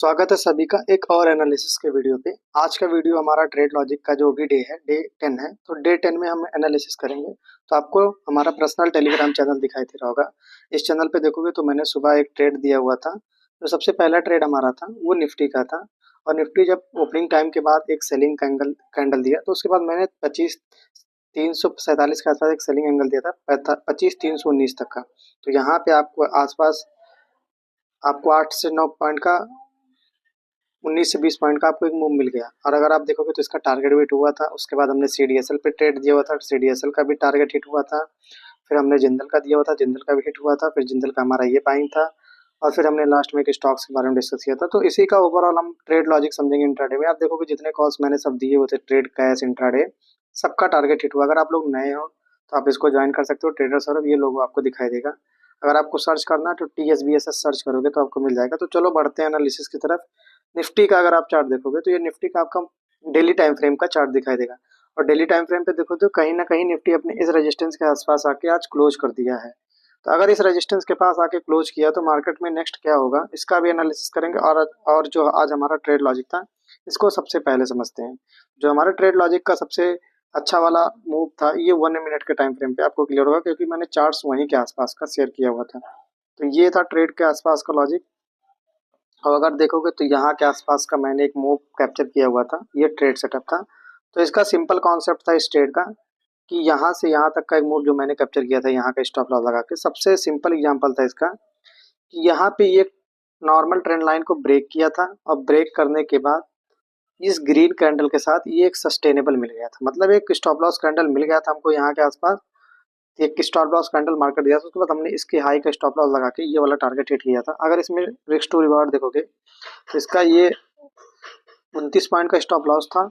स्वागत है सभी का एक और एनालिसिस के वीडियो पे। आज का वीडियो हमारा ट्रेड लॉजिक का जो भी डे है, डे 10 है। तो डे 10 में हम एनालिसिस करेंगे। तो आपको हमारा पर्सनल टेलीग्राम चैनल दिखाई दे रहा होगा। इस चैनल पे देखोगे तो मैंने सुबह एक ट्रेड दिया हुआ था। तो सबसे पहला ट्रेड हमारा था वो निफ्टी का था। और निफ्टी जब ओपनिंग टाइम के बाद एक सेलिंग कैंडल दिया, तो उसके बाद मैंने 25,347 के आसपास एक सेलिंग एंगल दिया था 25,319 तक का। तो यहाँ पे आपको आसपास आपको 8 से 9 पॉइंट का 19 से 20 पॉइंट का आपको एक मूव मिल गया। और अगर आप देखोगे तो इसका टारगेट भी हिट हुआ था। उसके बाद हमने सीडीएसएल पे ट्रेड दिया हुआ था, सीडीएसएल का भी टारगेट हिट हुआ था। फिर हमने जिंदल का दिया हुआ था, जिंदल का भी हिट हुआ था। फिर जिंदल का हमारा ये बाइंग था। और फिर हमने लास्ट में एक स्टॉक्स के बारे में डिस्कस किया था। तो इसी का ओवरऑल हम ट्रेड लॉजिक समझेंगे इंट्राडे में। आप देखोगे जितने कॉल्स मैंने सब दिए हुए थे ट्रेड कैश इंट्राडे, सबका टारगेट हिट हुआ। अगर आप लोग नए हो तो आप इसको ज्वाइन कर सकते हो। ट्रेडर सौरभ ये लोगो आपको दिखाई देगा। अगर आपको सर्च करना है तो TSBSS सर्च करोगे तो आपको मिल जाएगा। तो चलो बढ़ते हैं एनालिसिस की तरफ। निफ्टी का अगर आप चार्ट देखोगे तो ये निफ्टी का आपका डेली टाइम फ्रेम का चार्ट दिखाई देगा। और डेली टाइम फ्रेम पे देखो तो कहीं ना कहीं निफ्टी अपने इस रेजिस्टेंस के आसपास आके आज क्लोज कर दिया है। तो अगर इस रेजिस्टेंस के पास आके क्लोज किया तो मार्केट में नेक्स्ट क्या होगा इसका भी एनालिसिस करेंगे। और जो आज हमारा ट्रेड लॉजिक था इसको सबसे पहले समझते हैं। जो हमारा ट्रेड लॉजिक का सबसे अच्छा वाला मूव था ये 1 मिनट के टाइम फ्रेम पे आपको क्लियर होगा, क्योंकि मैंने चार्ट्स वहीं के आसपास का शेयर किया हुआ था। तो ये था ट्रेड के आसपास का लॉजिक। और अगर देखोगे तो यहाँ के आसपास का मैंने एक मूव कैप्चर किया हुआ था, ये ट्रेड सेटअप था। तो इसका सिंपल कॉन्सेप्ट था इस ट्रेड का कि यहाँ से यहाँ तक का एक मूव जो मैंने कैप्चर किया था यहाँ का स्टॉप लॉस लगा के। सबसे सिंपल एग्जांपल था इसका कि यहाँ पे ये नॉर्मल ट्रेंड लाइन को ब्रेक किया था और ब्रेक करने के बाद इस ग्रीन कैंडल के साथ ये एक सस्टेनेबल मिल गया था। मतलब एक स्टॉप लॉस कैंडल मिल गया था हमको यहाँ के आसपास। एक स्टॉप लॉस कैंडल मार्केट दिया था, उसके बाद हमने इसके हाई का स्टॉप लॉस लगा के ये वाला टारगेट हिट किया था। अगर इसमें रिस्क टू रिवार्ड देखोगे तो इसका ये 29 पॉइंट का स्टॉप लॉस था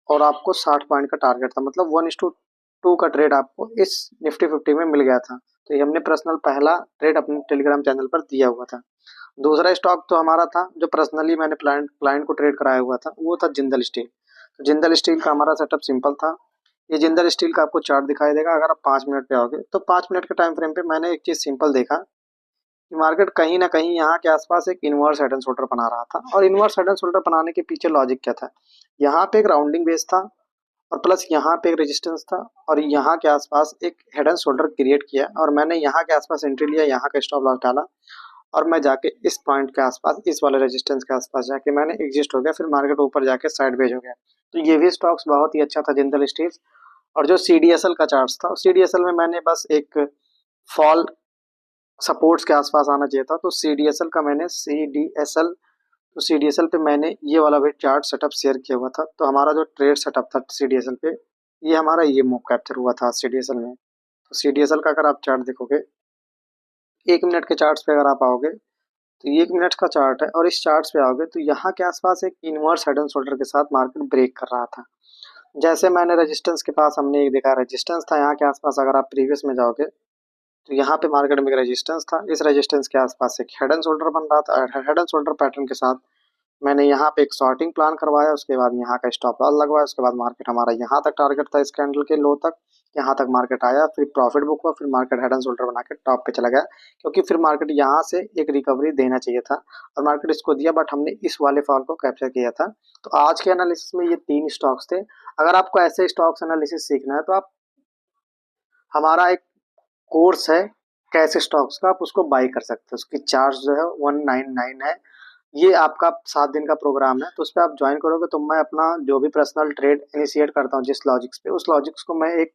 और आपको 60 पॉइंट का टारगेट था। मतलब 1:2 का ट्रेड आपको इस निफ्टी 50 में मिल गया था। तो ये हमने पर्सनल पहला ट्रेड अपने टेलीग्राम चैनल पर दिया हुआ था। दूसरा स्टॉक तो हमारा था जो पर्सनली मैंने क्लाइंट को ट्रेड कराया हुआ था, वो था जिंदल स्टील। तो जिंदल स्टील का हमारा सेटअप सिंपल था। ये जिंदल स्टील का आपको चार्ट दिखाई देगा। अगर आप 5 मिनट पे आओगे तो 5 मिनट के टाइम फ्रेम पे मैंने एक चीज सिंपल देखा कि मार्केट कहीं ना कहीं यहाँ के आसपास एक इनवर्स हेड एंड शोल्डर बना रहा था। और इनवर्स हेड एंड शोल्डर बनाने के पीछे लॉजिक क्या था, यहाँ पे एक राउंडिंग बेस था और प्लस यहाँ पे एक रेजिस्टेंस था और यहाँ के आसपास एक हेड एंड शोल्डर क्रिएट किया और मैंने यहाँ के आसपास एंट्री लिया, यहाँ का स्टॉप लॉस डाला और मैं जाके इस पॉइंट के आसपास इस वाले रेजिस्टेंस के आसपास जाके मैंने एग्जिस्ट हो गया। फिर मार्केट ऊपर जाके साइडवेज हो गया। तो ये भी स्टॉक्स बहुत ही अच्छा था जिंदल स्टील। और जो CDSL का चार्ट था, CDSL में मैंने बस एक फॉल सपोर्ट्स के आसपास आना चाहिए था। तो CDSL का मैंने CDSL तो CDSL पे मैंने ये वाला भी चार्ट सेटअप शेयर किया हुआ था। तो हमारा जो ट्रेड सेटअप था CDSL पे, ये हमारा ये मूव कैप्चर हुआ था CDSL में। तो CDSL का अगर आप चार्ट देखोगे 1 मिनट के चार्ट्स पे अगर आप आओगे तो ये 1 मिनट का चार्ट है और इस चार्ट्स पे आओगे तो यहाँ के आसपास एक इनवर्स हेड एंड शोल्डर के साथ मार्केट ब्रेक कर रहा था। जैसे मैंने रेजिस्टेंस के पास हमने एक देखा रेजिस्टेंस था यहाँ के आसपास। अगर आप प्रीवियस में जाओगे तो यहाँ पे मार्केट में एक रेजिस्टेंस था। इस रेजिस्टेंस के आसपास एक हेड एंड शोल्डर बन रहा था। हेड एंड शोल्डर पैटर्न के साथ मैंने यहाँ पे एक शॉर्टिंग प्लान करवाया, उसके बाद यहाँ का स्टॉप लॉस लगवाया। उसके बाद मार्केट हमारा यहाँ तक टारगेट था इस कैंडल के लो तक, यहाँ तक मार्केट आया, फिर प्रॉफिट बुक हुआ, फिर मार्केट हेड एंड शोल्डर बना के टॉप पे चला गया। क्योंकि फिर मार्केट यहाँ से एक रिकवरी देना चाहिए था और मार्केट इसको दिया, बट हमने इस वाले फॉल को कैप्चर किया था। तो आज के एनालिसिस में ये 3 स्टॉक्स थे। अगर आपको ऐसे स्टॉक्स एनालिसिस सीखना है तो आप हमारा एक कोर्स है कैश स्टॉक्स का, आप उसको बाई कर सकते हो। उसकी चार्ज जो है 199 है। ये आपका 7 दिन का प्रोग्राम है। तो उस पर आप ज्वाइन करोगे तो मैं अपना जो भी पर्सनल ट्रेड इनिशिएट करता हूँ जिस लॉजिक्स पे, उस लॉजिक्स को मैं एक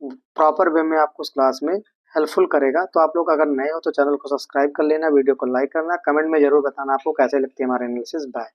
प्रॉपर वे में आपको उस क्लास में हेल्पफुल करेगा। तो आप लोग अगर नए हो तो चैनल को सब्सक्राइब कर लेना, वीडियो को लाइक करना, कमेंट में जरूर बताना आपको कैसे लगती है हमारे एनालिसिस। बाय।